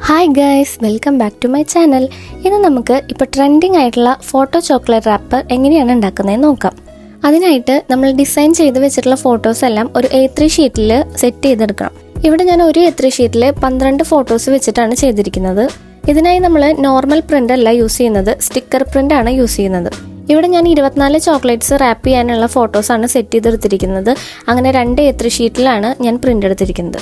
Hi guys, welcome back to my channel. ഇന്ന് നമുക്ക് ഇപ്പോൾ ട്രെൻഡിങ് ആയിട്ടുള്ള ഫോട്ടോ ചോക്ലേറ്റ് റാപ്പർ എങ്ങനെയാണ് ഉണ്ടാക്കുന്നതെന്ന് നോക്കാം. അതിനായിട്ട് നമ്മൾ ഡിസൈൻ ചെയ്ത് വെച്ചിട്ടുള്ള ഫോട്ടോസ് എല്ലാം ഒരു A3 ഷീറ്റിൽ സെറ്റ് ചെയ്തെടുക്കണം. ഇവിടെ ഞാൻ ഒരു A3 ഷീറ്റിൽ 12 ഫോട്ടോസ് വെച്ചിട്ടാണ് ചെയ്തിരിക്കുന്നത്. ഇതിനായി നമ്മൾ നോർമൽ പ്രിന്റ് അല്ല യൂസ് ചെയ്യുന്നത്, സ്റ്റിക്കർ പ്രിന്റ് ആണ് യൂസ് ചെയ്യുന്നത്. ഇവിടെ ഞാൻ 24 ചോക്ലേറ്റ്സ് റാപ്പ് ചെയ്യാനുള്ള ഫോട്ടോസാണ് സെറ്റ് ചെയ്തെടുത്തിരിക്കുന്നത്. അങ്ങനെ 2 A3 ഷീറ്റിലാണ് ഞാൻ പ്രിന്റ് എടുത്തിരിക്കുന്നത്.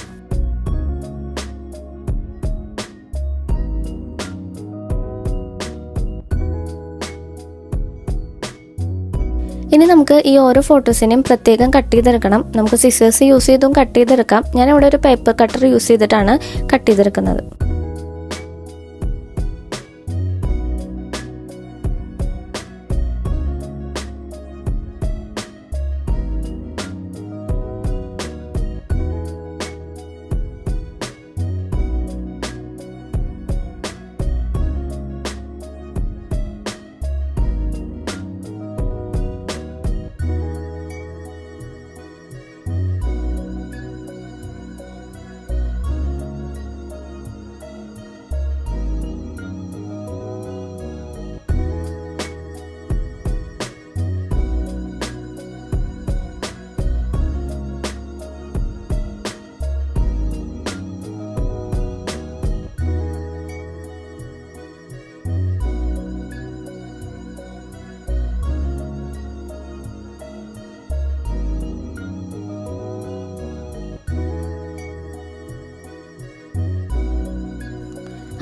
ഇനി നമുക്ക് ഈ ഓരോ ഫോട്ടോസിനെയും പ്രത്യേകം കട്ട് ചെയ്തെടുക്കണം. നമുക്ക് സിസേഴ്സ് യൂസ് ചെയ്തും കട്ട് ചെയ്തെടുക്കാം. ഞാൻ ഇവിടെ ഒരു പേപ്പർ കട്ടർ യൂസ് ചെയ്തിട്ടാണ് കട്ട് ചെയ്തെടുക്കുന്നത്.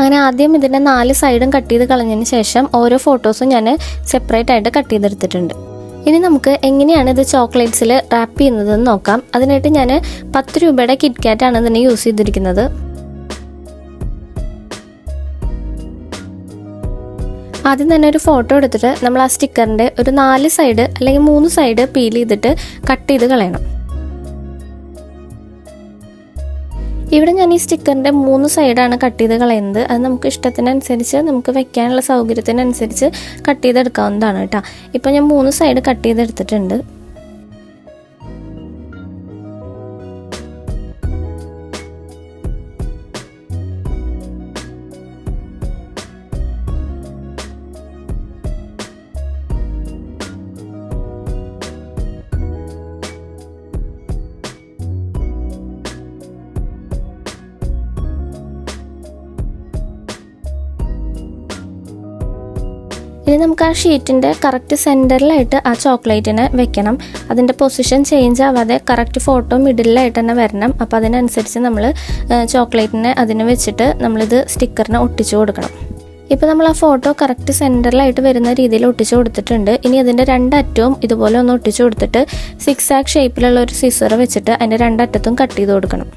അങ്ങനെ ആദ്യം ഇതിൻ്റെ 4 സൈഡും കട്ട് ചെയ്ത് കളഞ്ഞതിന് ശേഷം ഓരോ ഫോട്ടോസും ഞാൻ സെപ്പറേറ്റ് ആയിട്ട് കട്ട് ചെയ്തെടുത്തിട്ടുണ്ട്. ഇനി നമുക്ക് എങ്ങനെയാണ് ഇത് ചോക്ലേറ്റ്സിൽ റാപ്പ് ചെയ്യുന്നതെന്ന് നോക്കാം. അതിനായിട്ട് ഞാൻ 10 രൂപയുടെ കിറ്റ്കാറ്റാണ് ഇതിന് യൂസ് ചെയ്തിരിക്കുന്നത്. ആദ്യം തന്നെ ഒരു ഫോട്ടോ എടുത്തിട്ട് നമ്മൾ ആ സ്റ്റിക്കറിൻ്റെ ഒരു 4 സൈഡ് അല്ലെങ്കിൽ 3 സൈഡ് പീൽ ചെയ്തിട്ട് കട്ട് ചെയ്ത് കളയണം. ഇവിടെ ഞാൻ ഈ സ്റ്റിക്കറിൻ്റെ 3 സൈഡാണ് കട്ട് ചെയ്ത് കളയുന്നത്. അത് നമുക്ക് ഇഷ്ടത്തിനനുസരിച്ച് നമുക്ക് വെക്കാനുള്ള സൗകര്യത്തിനനുസരിച്ച് കട്ട് ചെയ്തെടുക്കാവുന്നതാണ് കേട്ടോ. ഇപ്പോൾ ഞാൻ 3 സൈഡ് കട്ട് ചെയ്തെടുത്തിട്ടുണ്ട്. ഇനി നമുക്ക് ആ ഷീറ്റിൻ്റെ കറക്റ്റ് സെൻറ്ററിലായിട്ട് ആ ചോക്ലേറ്റിനെ വെക്കണം. അതിൻ്റെ പൊസിഷൻ ചേഞ്ച് ആവാതെ കറക്റ്റ് ഫോട്ടോ മിഡിലായിട്ട് തന്നെ വരണം. അപ്പോൾ അതിനനുസരിച്ച് നമ്മൾ ചോക്ലേറ്റിനെ അതിന് വെച്ചിട്ട് നമ്മളിത് സ്റ്റിക്കറിനെ ഒട്ടിച്ചു കൊടുക്കണം. ഇപ്പോൾ നമ്മൾ ആ ഫോട്ടോ കറക്റ്റ് സെൻറ്ററിലായിട്ട് വരുന്ന രീതിയിൽ ഒട്ടിച്ചു കൊടുത്തിട്ടുണ്ട്. ഇനി അതിൻ്റെ 2 അറ്റവും ഇതുപോലെ ഒന്ന് ഒട്ടിച്ചു കൊടുത്തിട്ട് 6 ഷേപ്പിലുള്ള ഒരു സിസർ വെച്ചിട്ട് അതിൻ്റെ 2 അറ്റത്തും കട്ട് ചെയ്ത് കൊടുക്കണം.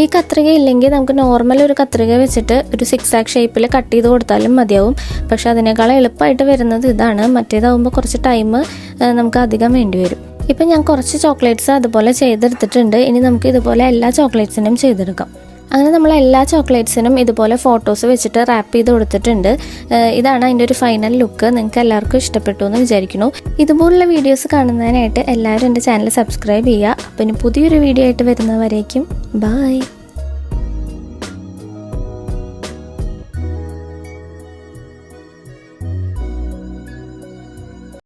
ഈ കത്രിക ഇല്ലെങ്കിൽ നമുക്ക് നോർമൽ ഒരു കത്രിക വെച്ചിട്ട് ഒരു 6 ഷേപ്പിൽ കട്ട് ചെയ്ത് കൊടുത്താലും മതിയാവും. പക്ഷെ അതിനേക്കാൾ എളുപ്പമായിട്ട് വരുന്നത് ഇതാണ്. മറ്റേതാവുമ്പോൾ കുറച്ച് ടൈം നമുക്ക് അധികം വേണ്ടി വരും. ഇപ്പം ഞാൻ കുറച്ച് ചോക്ലേറ്റ്സ് അതുപോലെ ചെയ്തെടുത്തിട്ടുണ്ട്. ഇനി നമുക്ക് ഇതുപോലെ എല്ലാ ചോക്ലേറ്റ്സിനും ചെയ്തെടുക്കാം. അങ്ങനെ നമ്മൾ എല്ലാ ചോക്ലേറ്റ്സിനും ഇതുപോലെ ഫോട്ടോസ് വെച്ചിട്ട് റാപ്പ് ചെയ്ത് കൊടുത്തിട്ടുണ്ട്. ഇതാണ് അതിൻ്റെ ഒരു ഫൈനൽ ലുക്ക്. നിങ്ങൾക്ക് എല്ലാവർക്കും ഇഷ്ടപ്പെട്ടു എന്ന് വിചാരിക്കുന്നു. ഇതുപോലുള്ള വീഡിയോസ് കാണുന്നതിനായിട്ട് എല്ലാവരും എൻ്റെ ചാനൽ സബ്സ്ക്രൈബ് ചെയ്യുക. അപ്പം ഇനി പുതിയൊരു വീഡിയോ ആയിട്ട് വരുന്നവരേക്കും ബൈ.